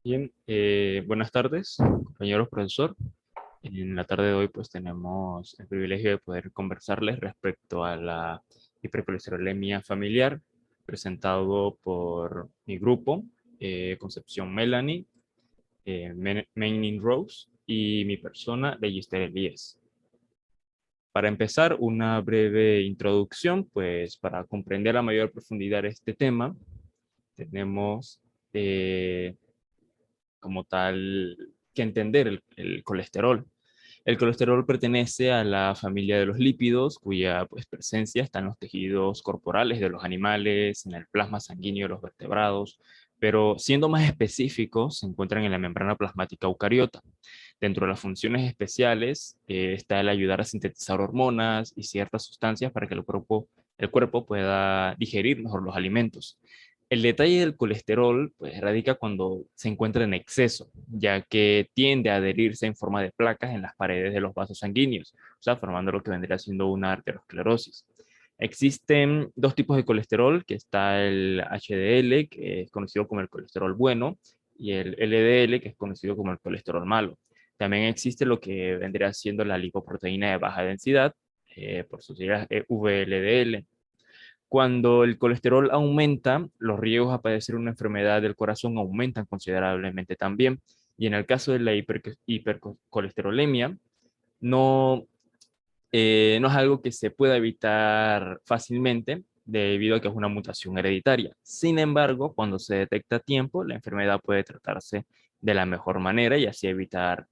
Bien, buenas tardes, compañeros profesor. En la tarde de hoy pues tenemos el privilegio de poder conversarles respecto a la hipercolesterolemia familiar presentado por mi grupo, Concepción Melanie, Meinin Rose y mi persona, Legister Elías. Para empezar, una breve introducción, pues para comprender a mayor profundidad este tema, tenemos eh, como tal que entender el colesterol. El colesterol pertenece a la familia de los lípidos, cuya pues, presencia está en los tejidos corporales de los animales, en el plasma sanguíneo de los vertebrados, pero siendo más específicos, se encuentran en la membrana plasmática eucariota. Dentro de las funciones especiales está el ayudar a sintetizar hormonas y ciertas sustancias para que el cuerpo pueda digerir mejor los alimentos. El detalle del colesterol pues, radica cuando se encuentra en exceso, ya que tiende a adherirse en forma de placas en las paredes de los vasos sanguíneos, o sea, formando lo que vendría siendo una arteriosclerosis. Existen dos tipos de colesterol, que está el HDL, que es conocido como el colesterol bueno, y el LDL, que es conocido como el colesterol malo. También existe lo que vendría siendo la lipoproteína de baja densidad, por sus siglas VLDL. Cuando el colesterol aumenta, los riesgos a padecer una enfermedad del corazón aumentan considerablemente también. Y en el caso de la hipercolesterolemia, no, no es algo que se pueda evitar fácilmente debido a que es una mutación hereditaria. Sin embargo, cuando se detecta a tiempo, la enfermedad puede tratarse de la mejor manera y así evitar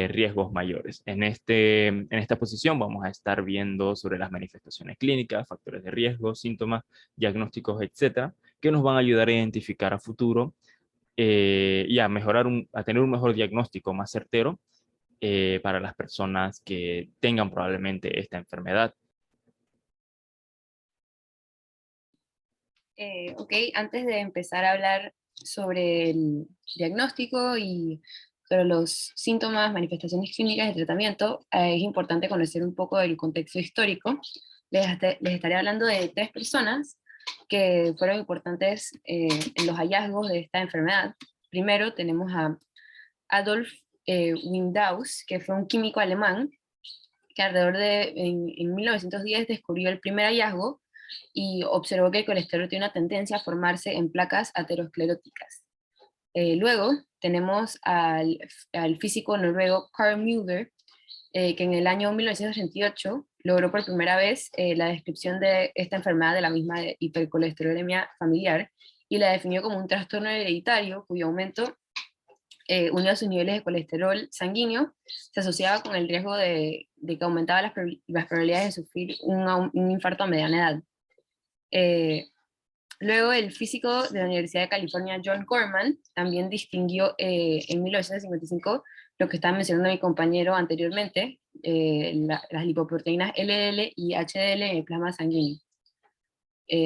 riesgos mayores. En esta posición vamos a estar viendo sobre las manifestaciones clínicas, factores de riesgo, síntomas, diagnósticos, etcétera, que nos van a ayudar a identificar a futuro y a mejorar, a tener un mejor diagnóstico más certero para las personas que tengan probablemente esta enfermedad. Ok, antes de empezar a hablar sobre el diagnóstico y sobre los síntomas, manifestaciones clínicas y tratamiento, es importante conocer un poco del contexto histórico. Les estaré hablando de tres personas que fueron importantes en los hallazgos de esta enfermedad. Primero tenemos a Adolf Windaus, que fue un químico alemán que en 1910 descubrió el primer hallazgo y observó que el colesterol tiene una tendencia a formarse en placas ateroscleróticas. Luego tenemos al físico noruego Carl Müller, que en el año 1988 logró por primera vez la descripción de esta enfermedad de la misma hipercolesterolemia familiar y la definió como un trastorno hereditario cuyo aumento unido a sus niveles de colesterol sanguíneo, se asociaba con el riesgo de que aumentaba las probabilidades de sufrir un infarto a mediana edad. Eh, Luego, el físico de la Universidad de California, John Gorman, también distinguió en 1955 lo que estaba mencionando mi compañero anteriormente, las lipoproteínas LDL y HDL en el plasma sanguíneo.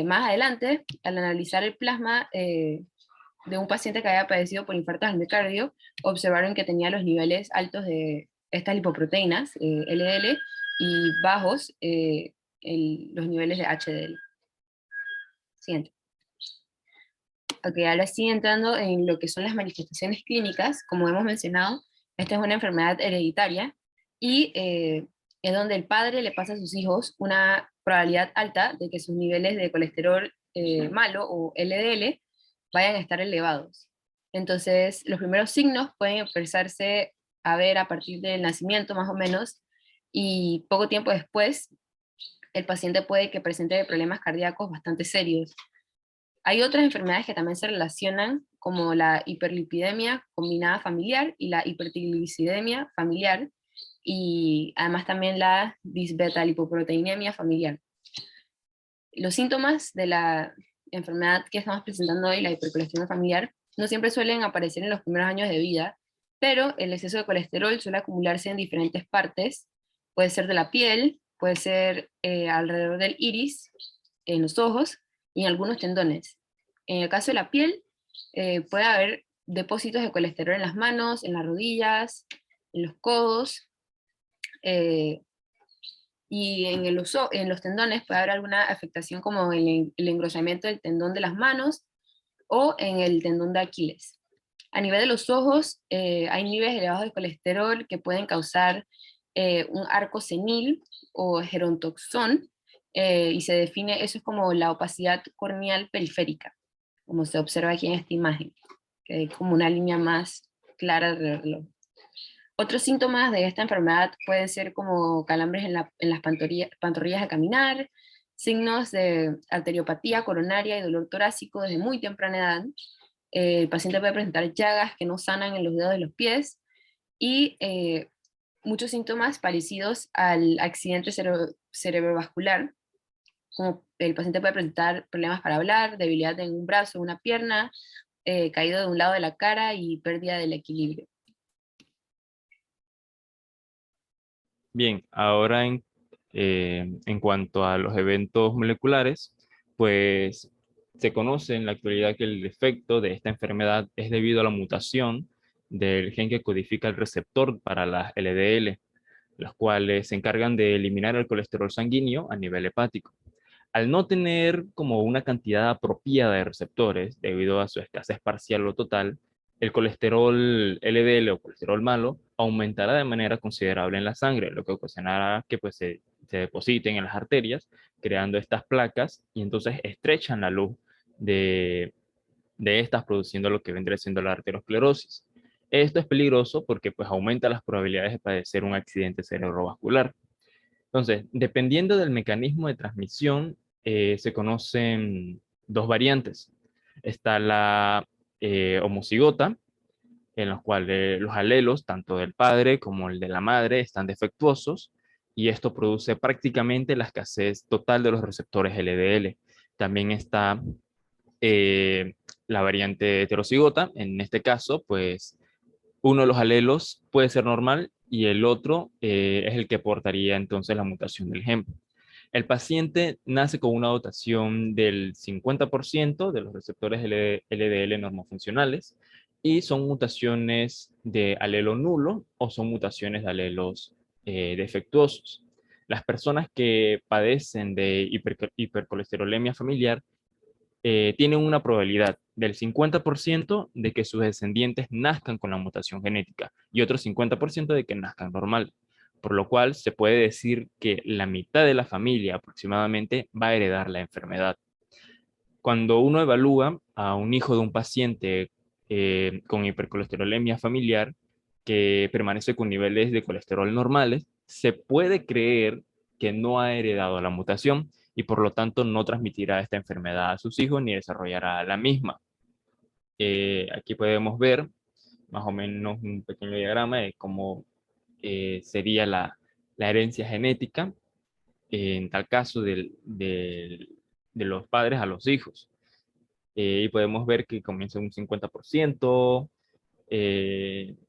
Más adelante, al analizar el plasma de un paciente que había padecido por infarto al miocardio, observaron que tenía los niveles altos de estas lipoproteínas, LDL, y bajos los niveles de HDL. Siguiente. Ok, ahora sí entrando en lo que son las manifestaciones clínicas, como hemos mencionado, esta es una enfermedad hereditaria y es donde el padre le pasa a sus hijos una probabilidad alta de que sus niveles de colesterol malo o LDL vayan a estar elevados. Entonces, los primeros signos pueden empezarse a ver a partir del nacimiento más o menos y poco tiempo después el paciente puede que presente problemas cardíacos bastante serios. Hay otras enfermedades que también se relacionan, como la hiperlipidemia combinada familiar y la hipertriglicidemia familiar, y además también la disbetalipoproteinemia familiar. Los síntomas de la enfermedad que estamos presentando hoy, la hipercolesterolemia familiar, no siempre suelen aparecer en los primeros años de vida, pero el exceso de colesterol suele acumularse en diferentes partes. Puede ser de la piel, puede ser alrededor del iris, en los ojos y en algunos tendones. En el caso de la piel, puede haber depósitos de colesterol en las manos, en las rodillas, en los codos, eh, y en los tendones puede haber alguna afectación como el engrosamiento del tendón de las manos o en el tendón de Aquiles. A nivel de los ojos, hay niveles elevados de colesterol que pueden causar un arco senil o gerontoxón, y se define, eso es como la opacidad corneal periférica, como se observa aquí en esta imagen, que es como una línea más clara alrededor. Otros síntomas de esta enfermedad pueden ser como calambres en las pantorrillas al caminar, signos de arteriopatía coronaria y dolor torácico desde muy temprana edad. El paciente puede presentar llagas que no sanan en los dedos de los pies y muchos síntomas parecidos al accidente cerebrovascular, como el paciente puede presentar problemas para hablar, debilidad en un brazo o una pierna, caído de un lado de la cara y pérdida del equilibrio. Bien, ahora en cuanto a los eventos moleculares, pues se conoce en la actualidad que el efecto de esta enfermedad es debido a la mutación del gen que codifica el receptor para las LDL, los cuales se encargan de eliminar el colesterol sanguíneo a nivel hepático. Al no tener como una cantidad apropiada de receptores debido a su escasez parcial o total, el colesterol LDL o colesterol malo aumentará de manera considerable en la sangre, lo que ocasionará que pues, se depositen en las arterias, creando estas placas y entonces estrechan la luz de, de estas, produciendo lo que vendría siendo la arteriosclerosis. Esto es peligroso porque pues, aumenta las probabilidades de padecer un accidente cerebrovascular. Entonces, dependiendo del mecanismo de transmisión, se conocen dos variantes. Está la homocigota, en los cuales los alelos, tanto del padre como el de la madre, están defectuosos, y esto produce prácticamente la escasez total de los receptores LDL. También está eh, la variante heterocigota, en este caso, pues uno de los alelos puede ser normal y el otro es el que portaría entonces la mutación del gen. El paciente nace con una dotación del 50% de los receptores LDL normofuncionales y son mutaciones de alelo nulo o son mutaciones de alelos defectuosos. Las personas que padecen de hipercolesterolemia familiar tienen una probabilidad del 50% de que sus descendientes nazcan con la mutación genética y otro 50% de que nazcan normal, por lo cual se puede decir que la mitad de la familia aproximadamente va a heredar la enfermedad. Cuando uno evalúa a un hijo de un paciente con hipercolesterolemia familiar que permanece con niveles de colesterol normales, se puede creer que no ha heredado la mutación y por lo tanto no transmitirá esta enfermedad a sus hijos ni desarrollará la misma. Aquí podemos ver más o menos un pequeño diagrama de cómo sería la herencia genética en tal caso de los padres a los hijos. Y podemos ver que comienza un 50%, o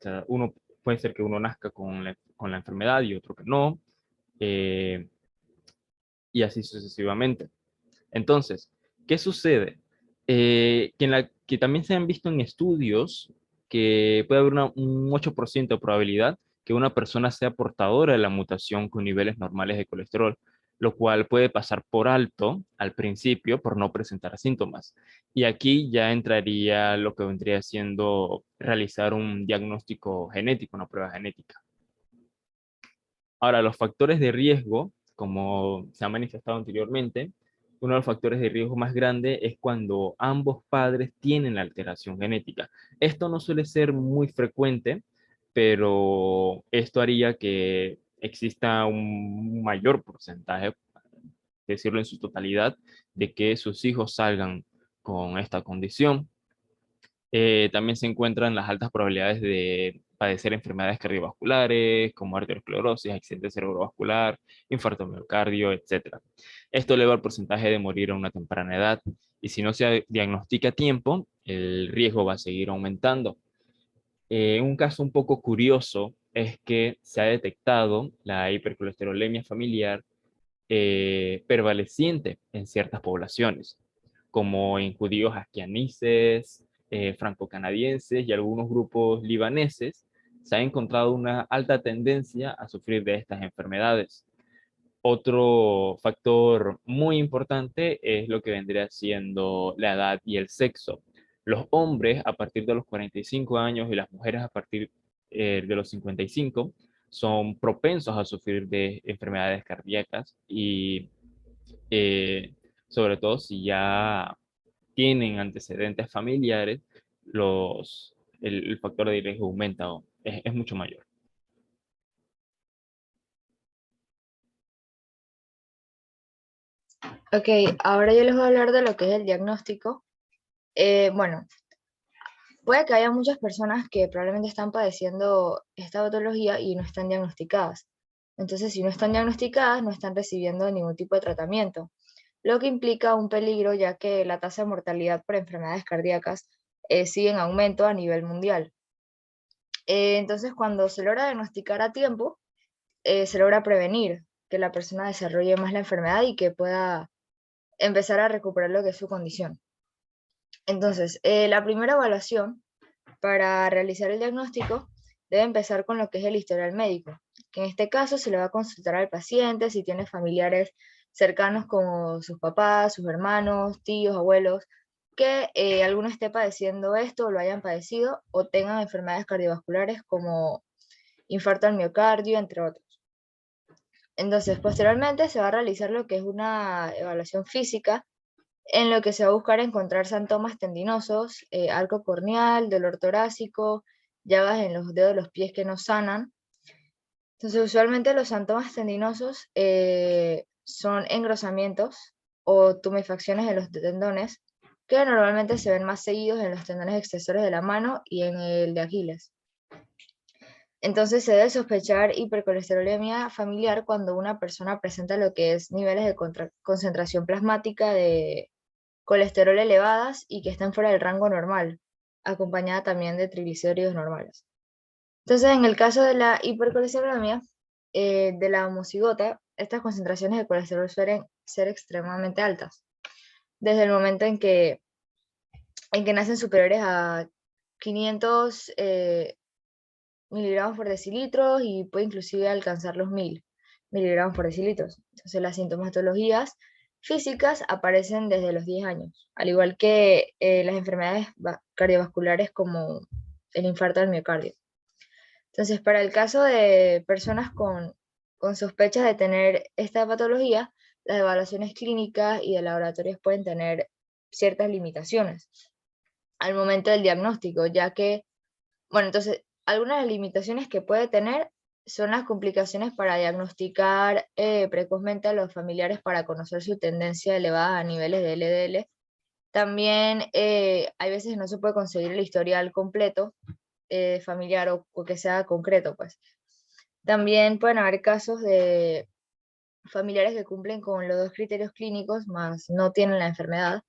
sea, uno, puede ser que uno nazca con la enfermedad y otro que no, eh, y así sucesivamente. Entonces, ¿qué sucede? Que también se han visto en estudios que puede haber un 8% de probabilidad que una persona sea portadora de la mutación con niveles normales de colesterol, lo cual puede pasar por alto al principio por no presentar síntomas. Y aquí ya entraría lo que vendría siendo realizar un diagnóstico genético, una prueba genética. Ahora, los factores de riesgo, como se ha manifestado anteriormente, uno de los factores de riesgo más grande es cuando ambos padres tienen la alteración genética. Esto no suele ser muy frecuente, pero esto haría que exista un mayor porcentaje, decirlo en su totalidad, de que sus hijos salgan con esta condición. También se encuentran las altas probabilidades de padecer enfermedades cardiovasculares como arteriosclerosis, accidente cerebrovascular, infarto miocardio, etc. Esto eleva el porcentaje de morir a una temprana edad y si no se diagnostica a tiempo, el riesgo va a seguir aumentando. Un caso un poco curioso es que se ha detectado la hipercolesterolemia familiar prevaleciente en ciertas poblaciones, como en judíos asquianices, franco-canadienses y algunos grupos libaneses, se ha encontrado una alta tendencia a sufrir de estas enfermedades. Otro factor muy importante es lo que vendría siendo la edad y el sexo. Los hombres a partir de los 45 años y las mujeres a partir de los 55 son propensos a sufrir de enfermedades cardíacas y eh, sobre todo si ya tienen antecedentes familiares, el factor de riesgo aumenta o es mucho mayor. Ok, ahora yo les voy a hablar de lo que es el diagnóstico. Bueno, puede que haya muchas personas que probablemente están padeciendo esta patología y no están diagnosticadas. Entonces, si no están diagnosticadas, no están recibiendo ningún tipo de tratamiento, lo que implica un peligro ya que la tasa de mortalidad por enfermedades cardíacas sigue en aumento a nivel mundial. Entonces, cuando se logra diagnosticar a tiempo, se logra prevenir que la persona desarrolle más la enfermedad y que pueda empezar a recuperar lo que es su condición. Entonces, la primera evaluación para realizar el diagnóstico debe empezar con lo que es el historial médico, que en este caso se le va a consultar al paciente si tiene familiares cercanos como sus papás, sus hermanos, tíos, abuelos, que alguno esté padeciendo esto o lo hayan padecido o tengan enfermedades cardiovasculares como infarto al miocardio, entre otros. Entonces, posteriormente se va a realizar lo que es una evaluación física en lo que se va a buscar encontrar síntomas tendinosos, arco corneal, dolor torácico, llagas en los dedos de los pies que no sanan. Entonces, usualmente los síntomas tendinosos son engrosamientos o tumefacciones en los tendones, que normalmente se ven más seguidos en los tendones extensores de la mano y en el de Aquiles. Entonces se debe sospechar hipercolesterolemia familiar cuando una persona presenta lo que es niveles de concentración plasmática de colesterol elevadas y que estén fuera del rango normal, acompañada también de triglicéridos normales. Entonces, en el caso de la hipercolesterolemia, de la homocigota, estas concentraciones de colesterol suelen ser extremadamente altas, desde el momento en que nacen superiores a 500 miligramos por decilitro y puede inclusive alcanzar los 1000 miligramos por decilitro. Entonces las sintomatologías físicas aparecen desde los 10 años, al igual que las enfermedades cardiovasculares como el infarto al miocardio. Entonces, para el caso de personas con sospechas de tener esta patología, las evaluaciones clínicas y de laboratorios pueden tener ciertas limitaciones al momento del diagnóstico, ya que, bueno, entonces, algunas de las limitaciones que puede tener son las complicaciones para diagnosticar precozmente a los familiares para conocer su tendencia elevada a niveles de LDL. También hay veces no se puede conseguir el historial completo familiar o que sea concreto, pues. También pueden haber casos de familiares que cumplen con los dos criterios clínicos, más no tienen la enfermedad.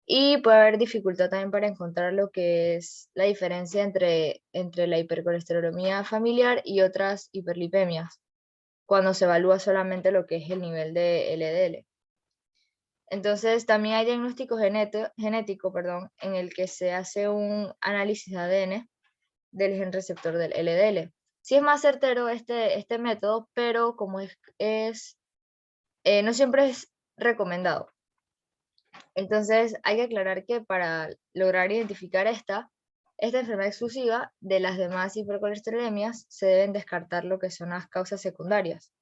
Y puede haber dificultad también para encontrar lo que es la diferencia entre la hipercolesterolemia familiar y otras hiperlipemias, cuando se evalúa solamente lo que es el nivel de LDL. Entonces, también hay diagnóstico genético, en el que se hace un análisis de ADN del gen receptor del LDL. Sí es más certero este método, pero como no siempre es recomendado. Entonces hay que aclarar que para lograr identificar esta enfermedad exclusiva de las demás hipercolesterolemias se deben descartar lo que son las causas secundarias,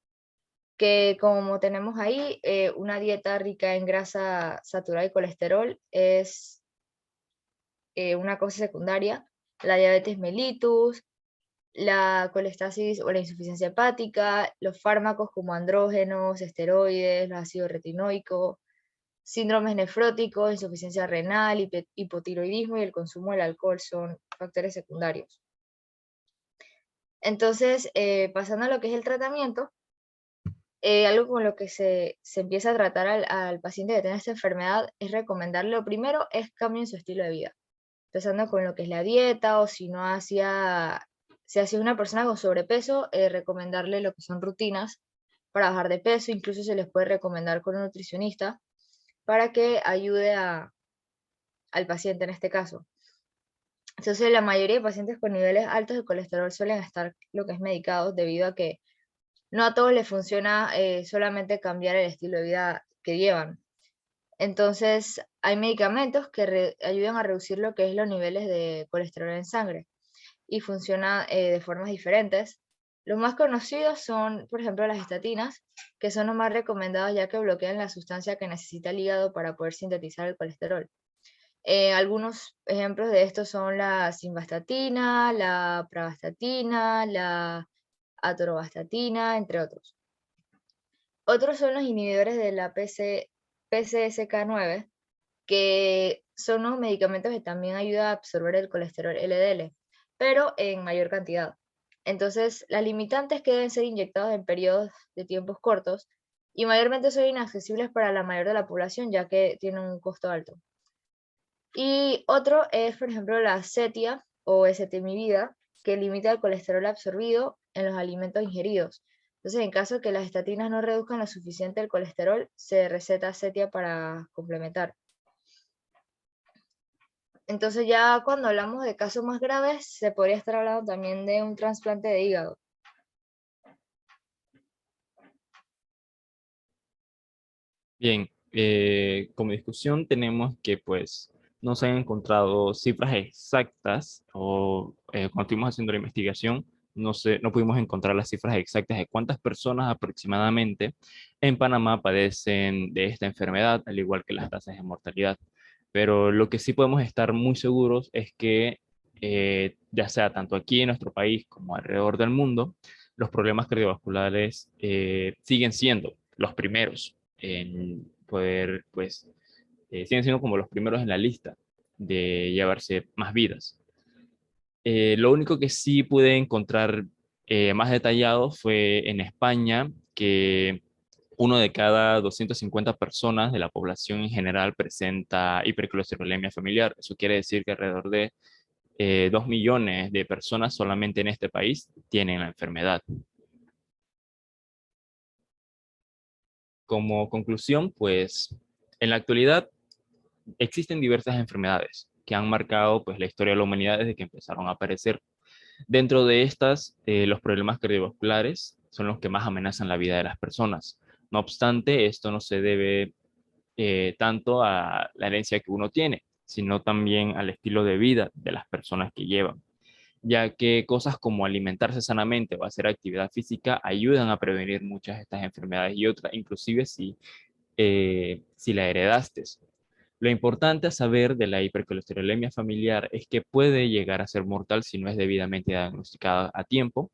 que como tenemos ahí, una dieta rica en grasa saturada y colesterol es una causa secundaria, la diabetes mellitus, la colestasis o la insuficiencia hepática, los fármacos como andrógenos, esteroides, los ácidos retinoicos, síndromes nefróticos, insuficiencia renal, hipotiroidismo y el consumo del alcohol son factores secundarios. Entonces, pasando a lo que es el tratamiento, algo con lo que se empieza a tratar al paciente que tiene esta enfermedad es recomendarle, lo primero es cambio en su estilo de vida, empezando con lo que es la dieta, o si no si hacía una persona con sobrepeso, recomendarle lo que son rutinas para bajar de peso, incluso se les puede recomendar con un nutricionista para que ayude al paciente en este caso. Entonces, la mayoría de pacientes con niveles altos de colesterol suelen estar lo que es medicados debido a que no a todos les funciona solamente cambiar el estilo de vida que llevan. Entonces, hay medicamentos que ayudan a reducir lo que es los niveles de colesterol en sangre y funciona de formas diferentes. Los más conocidos son, por ejemplo, las estatinas, que son los más recomendados ya que bloquean la sustancia que necesita el hígado para poder sintetizar el colesterol. Algunos ejemplos de estos son la simvastatina, la pravastatina, la atorvastatina, entre otros. Otros son los inhibidores de la PCSK9, que son unos medicamentos que también ayudan a absorber el colesterol LDL, pero en mayor cantidad. Entonces, las limitantes que deben ser inyectados en periodos de tiempos cortos y mayormente son inaccesibles para la mayoría de la población, ya que tienen un costo alto. Y otro es, por ejemplo, la Zetia o ezetimibe, que limita el colesterol absorbido en los alimentos ingeridos. Entonces, en caso de que las estatinas no reduzcan lo suficiente el colesterol, se receta Zetia para complementar. Entonces, ya cuando hablamos de casos más graves, se podría estar hablando también de un trasplante de hígado. Bien, como discusión tenemos que pues no se han encontrado cifras exactas o cuando estuvimos haciendo la investigación no pudimos encontrar las cifras exactas de cuántas personas aproximadamente en Panamá padecen de esta enfermedad, al igual que las tasas de mortalidad. Pero lo que sí podemos estar muy seguros es que ya sea tanto aquí en nuestro país como alrededor del mundo, los problemas cardiovasculares siguen siendo los primeros en poder, pues, siguen siendo como los primeros en la lista de llevarse más vidas. Lo único que sí pude encontrar más detallado fue en España, que uno de cada 250 personas de la población en general presenta hipercolesterolemia familiar. Eso quiere decir que alrededor de 2 millones de personas solamente en este país tienen la enfermedad. Como conclusión, pues en la actualidad existen diversas enfermedades que han marcado pues la historia de la humanidad desde que empezaron a aparecer. Dentro de estas, los problemas cardiovasculares son los que más amenazan la vida de las personas. No obstante, esto no se debe tanto a la herencia que uno tiene, sino también al estilo de vida de las personas que llevan, ya que cosas como alimentarse sanamente o hacer actividad física ayudan a prevenir muchas de estas enfermedades y otras, inclusive si la heredaste. Lo importante a saber de la hipercolesterolemia familiar es que puede llegar a ser mortal si no es debidamente diagnosticada a tiempo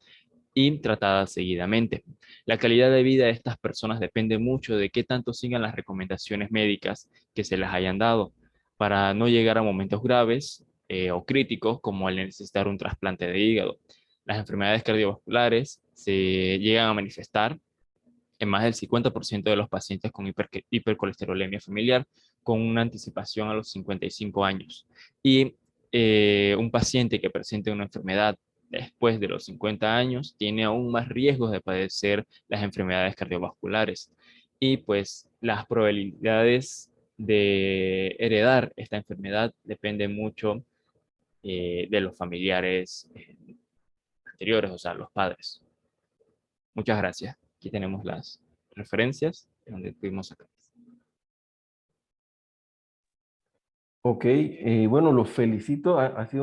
y tratada seguidamente. La calidad de vida de estas personas depende mucho de qué tanto sigan las recomendaciones médicas que se les hayan dado para no llegar a momentos graves o críticos como el necesitar un trasplante de hígado. Las enfermedades cardiovasculares se llegan a manifestar en más del 50% de los pacientes con hipercolesterolemia familiar con una anticipación a los 55 años. Y un paciente que presente una enfermedad después de los 50 años tiene aún más riesgos de padecer las enfermedades cardiovasculares. Y pues las probabilidades de heredar esta enfermedad dependen mucho de los familiares anteriores, o sea, los padres. Muchas gracias. Aquí tenemos las referencias de donde pudimos sacar. Ok, bueno, los felicito. Ha sido